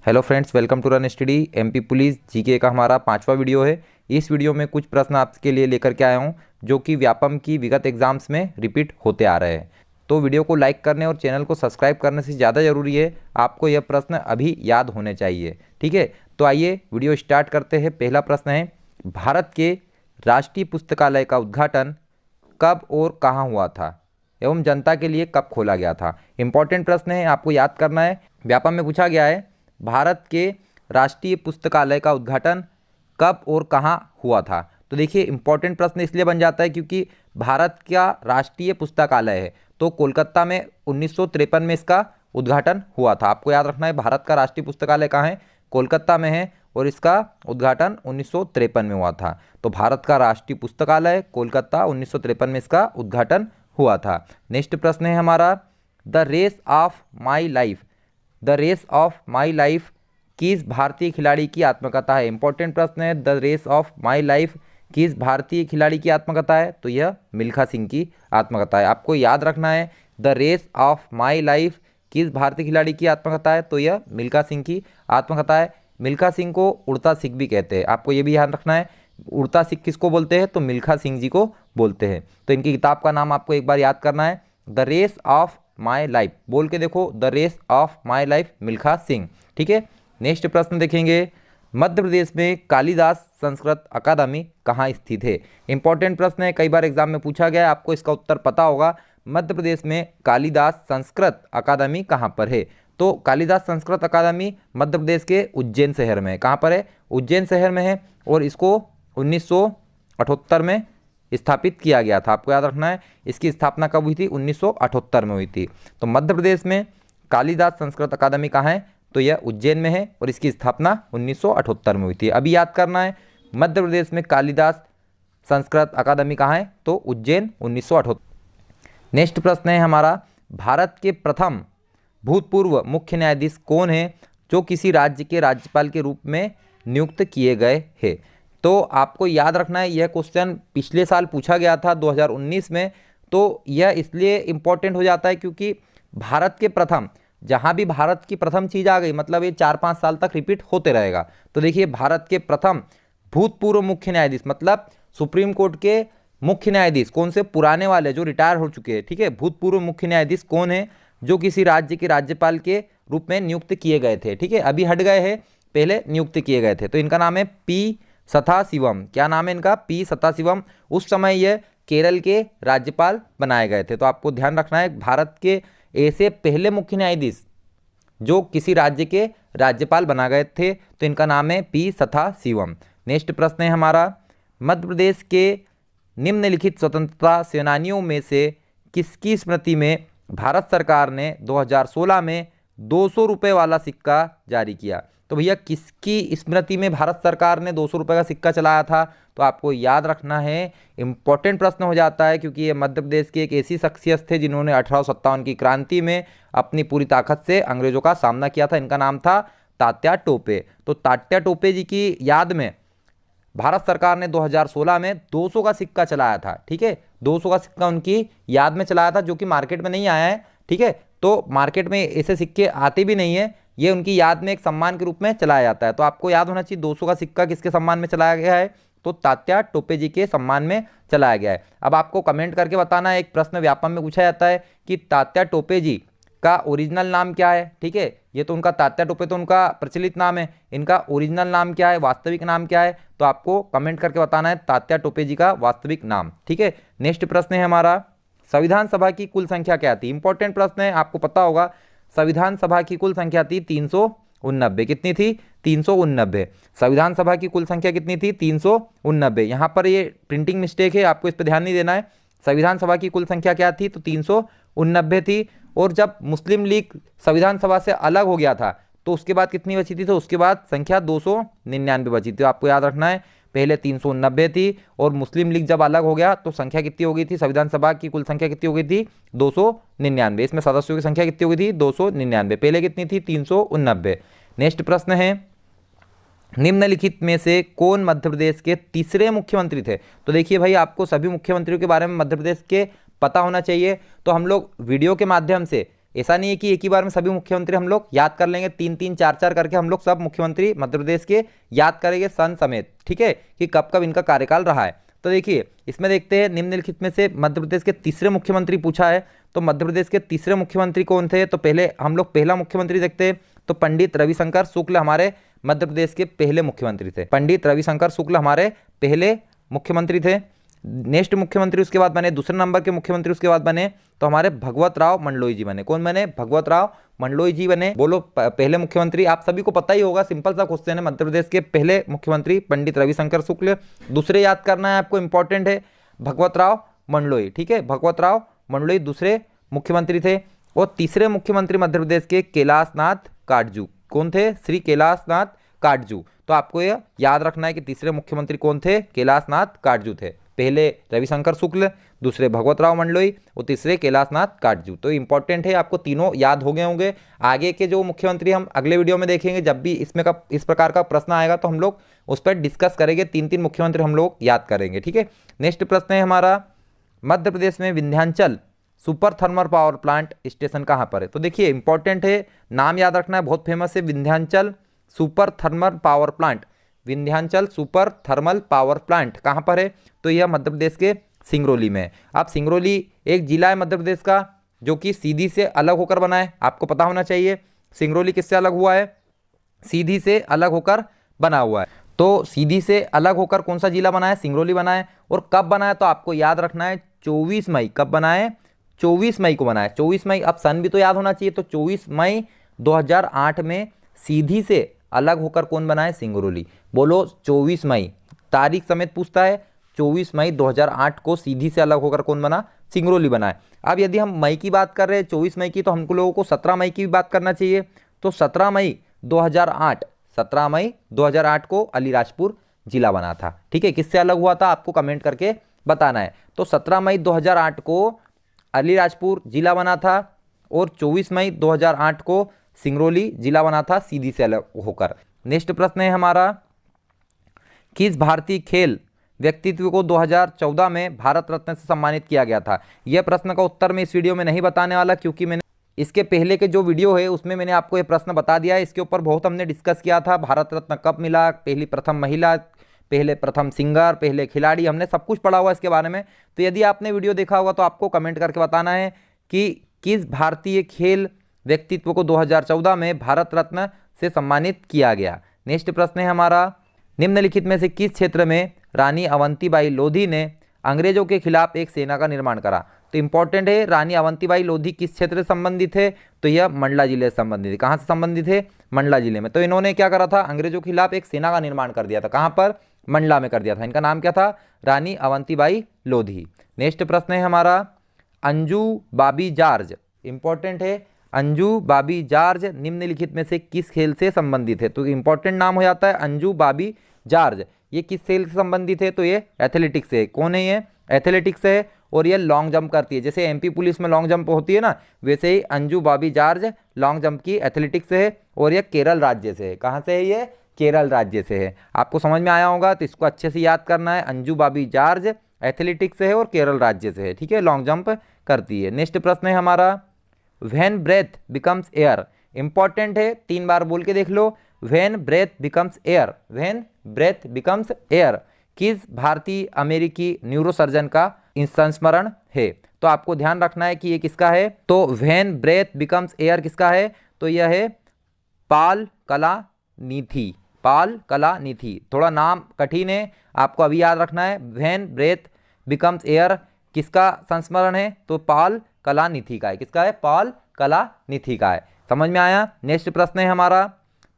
Hello friends, welcome to run study. MP police GK का हमारा 5वां वीडियो है। इस वीडियो में कुछ प्रश्न आपके लिए लेकर के आया हूं जो कि व्यापम की विगत एग्जाम्स में रिपीट होते आ रहे हैं। तो वीडियो को लाइक करने और चैनल को सब्सक्राइब करने से ज़्यादा ज़रूरी है, आपको यह प्रश्न अभी याद होने चाहिए। ठीक है, तो आइए वीडियो स्टार्ट करते हैं। पहला प्रश्न है, भारत के राष्ट्रीय पुस्तकालय का उद्घाटन कब और कहाँ हुआ था एवं जनता के लिए कब खोला गया था। इंपॉर्टेंट प्रश्न है, आपको याद करना है। व्यापम में पूछा गया है भारत के राष्ट्रीय पुस्तकालय का उद्घाटन कब और कहाँ हुआ था। तो देखिए, इंपॉर्टेंट प्रश्न इसलिए बन जाता है क्योंकि भारत का राष्ट्रीय पुस्तकालय है, तो कोलकाता में 1953 में इसका उद्घाटन हुआ था। आपको याद रखना है, भारत का राष्ट्रीय पुस्तकालय कहाँ है, कोलकाता में है, और इसका उद्घाटन 1953 में हुआ था। तो भारत का राष्ट्रीय पुस्तकालय कोलकाता, 1953 में इसका उद्घाटन हुआ था। नेक्स्ट प्रश्न है हमारा, the race of my life, the race of my life किस भारतीय खिलाड़ी की आत्मकथा है। इंपॉर्टेंट प्रश्न है, the race of my life किस भारतीय खिलाड़ी की आत्मकथा है। तो यह मिल्खा सिंह की आत्मकथा है। आपको याद रखना है, the race of my life किस भारतीय खिलाड़ी की आत्मकथा है। तो यह मिल्खा सिंह की आत्मकथा है। मिल्खा सिंह को उड़ता सिख भी कहते हैं, आपको ये भी ध्यान रखना है। उड़ता सिख किसको बोलते हैं, तो मिल्खा सिंह जी को बोलते हैं। तो इनकी किताब का नाम आपको एक बार याद करना है, the race of my life. बोल के देखो, the race of my life, Milkha Singh. ठीक है, नेक्स्ट प्रश्न देखेंगे, मध्य प्रदेश में कालिदास संस्कृत अकादमी कहाँ स्थित है। इंपॉर्टेंट प्रश्न है, कई बार एग्जाम में पूछा गया है, आपको इसका उत्तर पता होगा। मध्य प्रदेश में कालिदास संस्कृत अकादमी कहाँ पर है। तो कालिदास संस्कृत अकादमी मध्य प्रदेश के उज्जैन शहर में है। कहाँ पर है, उज्जैन शहर में है, और इसको 1978 में स्थापित किया गया था। आपको याद रखना है, इसकी स्थापना कब हुई थी, 1978 में हुई थी। तो मध्य प्रदेश में कालिदास संस्कृत अकादमी कहाँ है, तो यह उज्जैन में है, और इसकी स्थापना 1978 में हुई थी। अभी याद करना है, मध्य प्रदेश में कालिदास संस्कृत अकादमी कहाँ है, तो उज्जैन, 1978। नेक्स्ट प्रश्न है हमारा, भारत के प्रथम भूतपूर्व मुख्य न्यायाधीश कौन है जो किसी राज्य के राज्यपाल के रूप में नियुक्त किए गए हैं। तो आपको याद रखना है, यह क्वेश्चन पिछले साल पूछा गया था 2019 में। तो यह इसलिए इम्पोर्टेंट हो जाता है क्योंकि भारत के प्रथम, जहाँ भी भारत की प्रथम चीज़ आ गई मतलब ये 4-5 साल तक रिपीट होते रहेगा। तो देखिए, भारत के प्रथम भूतपूर्व मुख्य न्यायाधीश मतलब सुप्रीम कोर्ट के मुख्य न्यायाधीश कौन से, पुराने वाले जो रिटायर हो चुके हैं। ठीक है, भूतपूर्व मुख्य न्यायाधीश कौन है जो किसी राज्य के राज्यपाल के रूप में नियुक्त किए गए थे। ठीक है, अभी हट गए हैं, पहले नियुक्त किए गए थे। तो इनका नाम है पी सथाशिवम। क्या नाम है इनका, पी सथाशिवम। उस समय यह केरल के राज्यपाल बनाए गए थे। तो आपको ध्यान रखना है, भारत के ऐसे पहले मुख्य न्यायाधीश जो किसी राज्य के राज्यपाल बना गए थे, तो इनका नाम है पी सथाशिवम। नेक्स्ट प्रश्न है हमारा, मध्य प्रदेश के निम्नलिखित स्वतंत्रता सेनानियों में से किसकी स्मृति में भारत सरकार ने 2016 में 200 रुपये वाला सिक्का जारी किया। तो भैया, किसकी स्मृति में भारत सरकार ने 200 रुपये का सिक्का चलाया था। तो आपको याद रखना है, इंपॉर्टेंट प्रश्न हो जाता है क्योंकि ये मध्य प्रदेश की एक ऐसी शख्सियत थे जिन्होंने 1857 की क्रांति में अपनी पूरी ताकत से अंग्रेजों का सामना किया था। इनका नाम था तात्या टोपे। तो तात्या टोपे जी की याद में भारत सरकार ने 2016 में 200 का सिक्का चलाया था। ठीक है, 200 का सिक्का उनकी याद में चलाया था, जो कि मार्केट में नहीं आया है। ठीक है, तो मार्केट में ऐसे सिक्के आते भी नहीं है, ये उनकी याद में एक सम्मान के रूप में चलाया जाता है। तो आपको याद होना चाहिए, 200 का सिक्का किसके सम्मान में चलाया गया है, तो तात्या टोपे जी के सम्मान में चलाया गया है। अब आपको कमेंट करके बताना है, एक प्रश्न व्यापम में पूछा जाता है कि तात्या टोपे जी का ओरिजिनल नाम क्या है। ठीक है, ये तो उनका तात्या टोपे तो उनका प्रचलित नाम है, इनका ओरिजिनल नाम क्या है, वास्तविक नाम क्या है। तो आपको कमेंट करके बताना है तात्या टोपे जी का वास्तविक नाम। ठीक है, नेक्स्ट प्रश्न है हमारा, संविधान सभा की कुल संख्या क्या थी। इंपॉर्टेंट प्रश्न है, आपको पता होगा, संविधान सभा की कुल संख्या थी 389। कितनी थी, 389। संविधान सभा की कुल संख्या कितनी थी, 389। यहाँ पर ये प्रिंटिंग मिस्टेक है, आपको इस पर ध्यान नहीं देना है। संविधान सभा की कुल संख्या क्या थी, तो 389 थी। और जब मुस्लिम लीग संविधान सभा से अलग हो गया था तो उसके बाद कितनी बची थी, तो उसके बाद संख्या 299 बची थी। तो आपको याद रखना है, पहले 389 थी और मुस्लिम लीग जब अलग हो गया तो संख्या कितनी हो गई थी, संविधान सभा की कुल संख्या कितनी हो गई थी, 299। इसमें सदस्यों की संख्या कितनी हो गई थी, 299। पहले कितनी थी, 389। नेक्स्ट प्रश्न है, निम्नलिखित में से कौन मध्य प्रदेश के तीसरे मुख्यमंत्री थे। तो देखिए भाई, आपको सभी मुख्यमंत्रियों के बारे में मध्य प्रदेश के पता होना चाहिए। तो हम लोग वीडियो के माध्यम से ऐसा नहीं है कि एक ही बार में सभी मुख्यमंत्री हम लोग याद कर लेंगे, 3-3 4-4 करके हम लोग सब मुख्यमंत्री मध्य प्रदेश के याद करेंगे सन समेत, ठीक है, कि कब कब इनका कार्यकाल रहा है। तो देखिए इसमें देखते हैं निम्नलिखित में से मध्य प्रदेश के तीसरे मुख्यमंत्री पूछा है, तो मध्य प्रदेश के तीसरे मुख्यमंत्री कौन थे? तो पहले हम लोग पहला मुख्यमंत्री देखते हैं, तो पंडित रविशंकर शुक्ल हमारे मध्य प्रदेश के पहले मुख्यमंत्री थे। पंडित रविशंकर शुक्ल हमारे पहले मुख्यमंत्री थे। नेक्स्ट मुख्यमंत्री उसके बाद बने, दूसरे नंबर के मुख्यमंत्री उसके बाद बने तो हमारे भगवत राव मंडलोई जी बने। कौन बने? भगवत राव मंडलोई जी बने। बोलो पहले मुख्यमंत्री, आप सभी को पता ही होगा, सिंपल सा क्वेश्चन है, मध्य प्रदेश के पहले मुख्यमंत्री पंडित रविशंकर शुक्ल। दूसरे याद करना है आपको, इंपॉर्टेंट है, भगवत राव मंडलोई, ठीक है, भगवत राव मंडलोई दूसरे मुख्यमंत्री थे। और तीसरे मुख्यमंत्री मध्य प्रदेश के कैलाश नाथ काटजू। कौन थे? श्री कैलाश नाथ काटजू। तो आपको यह याद रखना है कि तीसरे मुख्यमंत्री कौन थे? कैलाश नाथ काटजू थे। पहले रविशंकर शुक्ल, दूसरे भगवत राव मंडलोई और तीसरे कैलाश नाथ काटजू। तो इंपॉर्टेंट है, आपको तीनों याद हो गए होंगे। आगे के जो मुख्यमंत्री हम अगले वीडियो में देखेंगे, जब भी इसमें का इस प्रकार का प्रश्न आएगा तो हम लोग उस पर डिस्कस करेंगे, 3-3 मुख्यमंत्री हम लोग याद करेंगे, ठीक है। नेक्स्ट प्रश्न है हमारा, मध्य प्रदेश में Vindhyachal super thermal power plant station कहाँ पर है? तो देखिए इंपॉर्टेंट है, नाम याद रखना है, बहुत फेमस है, Vindhyachal super thermal power plant. Vindhyachal super thermal power plant कहाँ पर है? तो यह मध्य प्रदेश के सिंगरौली में है। अब सिंगरौली एक जिला है मध्य प्रदेश का जो कि सीधी से अलग होकर बना है, आपको पता होना चाहिए। सिंगरौली किससे अलग हुआ है? सीधी से अलग होकर बना हुआ है। तो सीधी से अलग होकर कौन सा जिला बना है? सिंगरौली बना है। और कब बना है? तो आपको याद रखना है 24 मई। कब बना है? 24 मई को बना है। 24 मई, अब सन भी तो याद होना चाहिए। तो 24 मई 2008 में सीधी से अलग होकर कौन बना है? सिंगरौली। बोलो 24 मई, तारीख समेत पूछता है। 24 मई 2008 को सीधी से अलग होकर कौन बना? सिंगरौली बना है। अब यदि हम मई की बात कर रहे हैं 24 मई की, तो हमको लोगों को 17 मई की भी बात करना चाहिए। तो 17 मई 2008 को अलीराजपुर जिला बना था, ठीक है। किससे अलग हुआ था आपको कमेंट करके बताना है। तो 17 मई 2008 को अलीराजपुर जिला बना था और 24 मई 2008 को सिंगरौली जिला बना था सीधी से अलग होकर। नेक्स्ट प्रश्न है हमारा, किस भारतीय खेल व्यक्तित्व को 2014 में भारत रत्न से सम्मानित किया गया था? यह प्रश्न का उत्तर मैं इस वीडियो में नहीं बताने वाला, क्योंकि मैंने इसके पहले के जो वीडियो है उसमें मैंने आपको यह प्रश्न बता दिया है। इसके ऊपर बहुत हमने डिस्कस किया था, भारत रत्न कब मिला, पहली प्रथम महिला, पहले प्रथम सिंगर, पहले खिलाड़ी, हमने सब कुछ पढ़ा हुआ इसके बारे में। तो यदि आपने वीडियो देखा होगा तो आपको कमेंट करके बताना है कि किस भारतीय खेल व्यक्तित्व को 2014 में भारत रत्न से सम्मानित किया गया। नेक्स्ट प्रश्न है हमारा, निम्नलिखित में से किस क्षेत्र में रानी अवंतीबाई लोधी ने अंग्रेजों के खिलाफ एक सेना का निर्माण करा? तो इंपॉर्टेंट है, रानी अवंतीबाई लोधी किस क्षेत्र से संबंधित है? तो यह मंडला जिले से संबंधित है। कहाँ से संबंधित है? मंडला जिले में। तो इन्होंने क्या करा था? अंग्रेजों के खिलाफ एक सेना का निर्माण कर दिया था। कहाँ पर? मंडला में कर दिया था। इनका नाम क्या था? रानी अवंतीबाई लोधी। नेक्स्ट प्रश्न है हमारा, अंजू बाबी जॉर्ज, इंपॉर्टेंट है, अंजू बाबी जॉर्ज निम्नलिखित में से किस खेल से संबंधित है? तो इंपॉर्टेंट नाम हो जाता है अंजू बाबी जॉर्ज। ये किस खेल से संबंधित है? तो ये एथलेटिक्स है। कौन है ये? एथलेटिक्स है। और ये लॉन्ग जंप करती है, जैसे एमपी पुलिस में लॉन्ग जंप होती है ना, वैसे ही अंजू बाबी जॉर्ज लॉन्ग जंप की एथलेटिक्स है। और ये केरल राज्य से है। कहाँ से है ये? केरल राज्य से है। आपको समझ में आया होगा, तो इसको अच्छे से याद करना है। अंजू बाबी जॉर्ज एथलेटिक्स से है और केरल राज्य से है, ठीक है, लॉन्ग जंप करती है। नेक्स्ट प्रश्न है हमारा, when breath becomes air, important है, 3 बार बोल के देख लो। When breath becomes air, when breath becomes air किस भारतीय अमेरिकी न्यूरोसर्जन का संस्मरण है? तो आपको ध्यान रखना है कि ये किसका है। तो व्हेन ब्रेथ बिकम्स एयर किसका है? तो यह है पाल कलानिथि। पाल कलानिथि, थोड़ा नाम कठिन है, आपको अभी याद रखना है। व्हेन ब्रेथ बिकम्स एयर किसका संस्मरण है? तो पाल कलानिथि का है। किसका है? पाल कलानिथि का है। समझ में आया? नेक्स्ट प्रश्न है हमारा,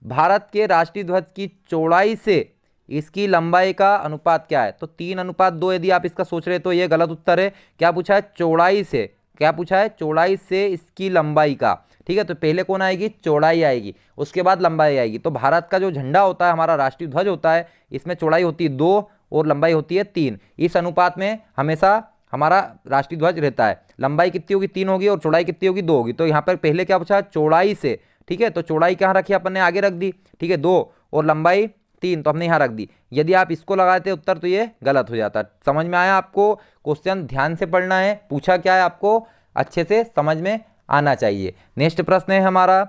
भारत के राष्ट्रीय ध्वज की चौड़ाई से इसकी लंबाई का अनुपात क्या है? तो 3:2। यदि आप इसका सोच रहे तो ये गलत उत्तर है। क्या पूछा है? चौड़ाई से। क्या पूछा है? चौड़ाई से इसकी लंबाई का, ठीक है। तो पहले कौन आएगी? चौड़ाई आएगी, उसके बाद लंबाई आएगी। तो भारत का जो झंडा होता है, हमारा राष्ट्रीय ध्वज होता है, इसमें चौड़ाई होती है 2 और लंबाई होती है 3। इस अनुपात में हमेशा हमारा राष्ट्रीय ध्वज रहता है। लंबाई कितनी होगी? 3 होगी और चौड़ाई कितनी होगी? 2 होगी। तो यहाँ पर पहले क्या पूछा? चौड़ाई से, ठीक है। तो चौड़ाई कहाँ रखी? अपन ने आगे रख दी, ठीक है, 2 और लंबाई 3, तो हमने यहाँ रख दी। यदि आप इसको लगाते उत्तर तो ये गलत हो जाता। समझ में आया आपको? क्वेश्चन ध्यान से पढ़ना है, पूछा क्या है आपको अच्छे से समझ में आना चाहिए। नेक्स्ट प्रश्न है हमारा,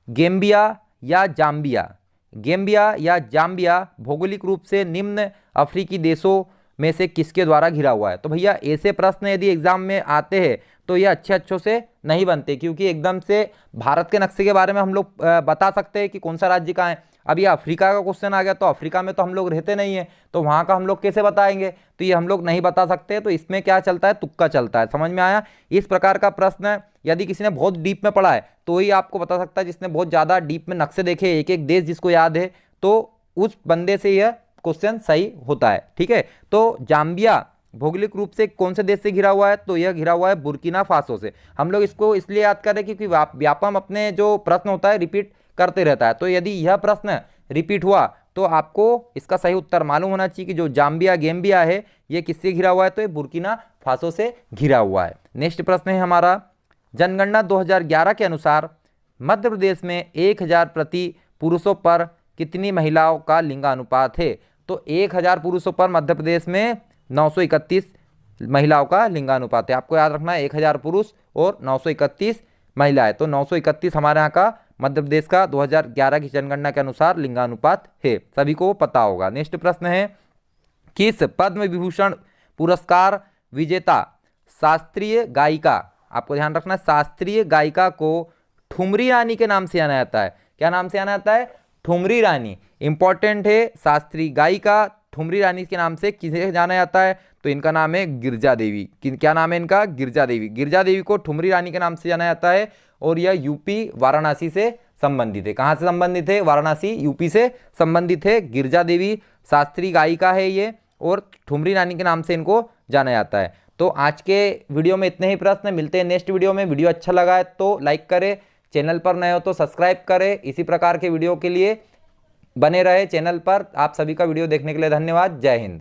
गेम्बिया या जाम्बिया, गेम्बिया या जाम्बिया भौगोलिक रूप से निम्न अफ्रीकी देशों में से किसके द्वारा घिरा हुआ है? तो भैया ऐसे प्रश्न यदि एग्जाम में आते हैं तो ये अच्छों से नहीं बनते, क्योंकि एकदम से भारत के नक्शे के बारे में हम लोग बता सकते हैं कि कौन सा राज्य कहाँ है। अब ये अफ्रीका का क्वेश्चन आ गया तो अफ्रीका में तो हम लोग रहते नहीं हैं, तो वहाँ का हम लोग कैसे बताएंगे? तो ये हम लोग नहीं बता सकते, तो इसमें क्या चलता है, तुक्का चलता है। समझ में आया? इस प्रकार का प्रश्न यदि किसी ने बहुत डीप में पढ़ा है तो ही आपको बता सकता है, जिसने बहुत ज़्यादा डीप में नक्शे देखे, एक एक देश जिसको याद है, तो उस बंदे से यह क्वेश्चन सही होता है। ठीक है, तो जाम्बिया भौगोलिक रूप से कौन से देश से घिरा हुआ है? तो यह घिरा हुआ है बुर्किना फासो से। हम लोग इसको इसलिए याद करें क्योंकि व्यापम अपने जो प्रश्न होता है रिपीट करते रहता है, तो यदि यह प्रश्न रिपीट हुआ तो आपको इसका सही उत्तर मालूम होना चाहिए कि जो जाम्बिया गेम्बिया है ये किससे घिरा हुआ है? तो ये बुर्किना फासो से घिरा हुआ है। नेक्स्ट प्रश्न है हमारा, जनगणना 2011 के अनुसार मध्य प्रदेश में 1000 प्रति पुरुषों पर कितनी महिलाओं का लिंगानुपात है? तो 1000 पुरुषों पर मध्य प्रदेश में 931 महिलाओं का लिंगानुपात है। आपको याद रखना है 1000 पुरुष और 931 महिलाएं, तो 931 हमारे यहाँ का मध्य प्रदेश का 2011 की जनगणना के अनुसार लिंगानुपात है, सभी को पता होगा। नेक्स्ट प्रश्न है, किस पद्म विभूषण पुरस्कार विजेता शास्त्रीय गायिका, आपको ध्यान रखना, शास्त्रीय गायिका को ठुमरी रानी के नाम से जाना जाता है? क्या नाम से जाना जाता है? ठुमरी रानी। इंपॉर्टेंट है, शास्त्रीय गायिका ठुमरी रानी के नाम से किसे जाना जाता है? तो इनका नाम है गिरजा देवी। क्या नाम है इनका? गिरजा देवी। गिरजा देवी को ठुमरी रानी के नाम से जाना जाता है और यह यूपी वाराणसी से संबंधित है। कहाँ से संबंधित है? वाराणसी यूपी से संबंधित है। गिरजा देवी शास्त्रीय गायिका है ये, और ठुमरी रानी के नाम से इनको जाना जाता है। तो आज के वीडियो में इतने ही प्रश्न, मिलते हैं नेक्स्ट वीडियो में। वीडियो अच्छा लगा है तो लाइक करें, चैनल पर नए हो तो सब्सक्राइब करें। इसी प्रकार के वीडियो के लिए बने रहे चैनल पर। आप सभी का वीडियो देखने के लिए धन्यवाद। जय हिंद।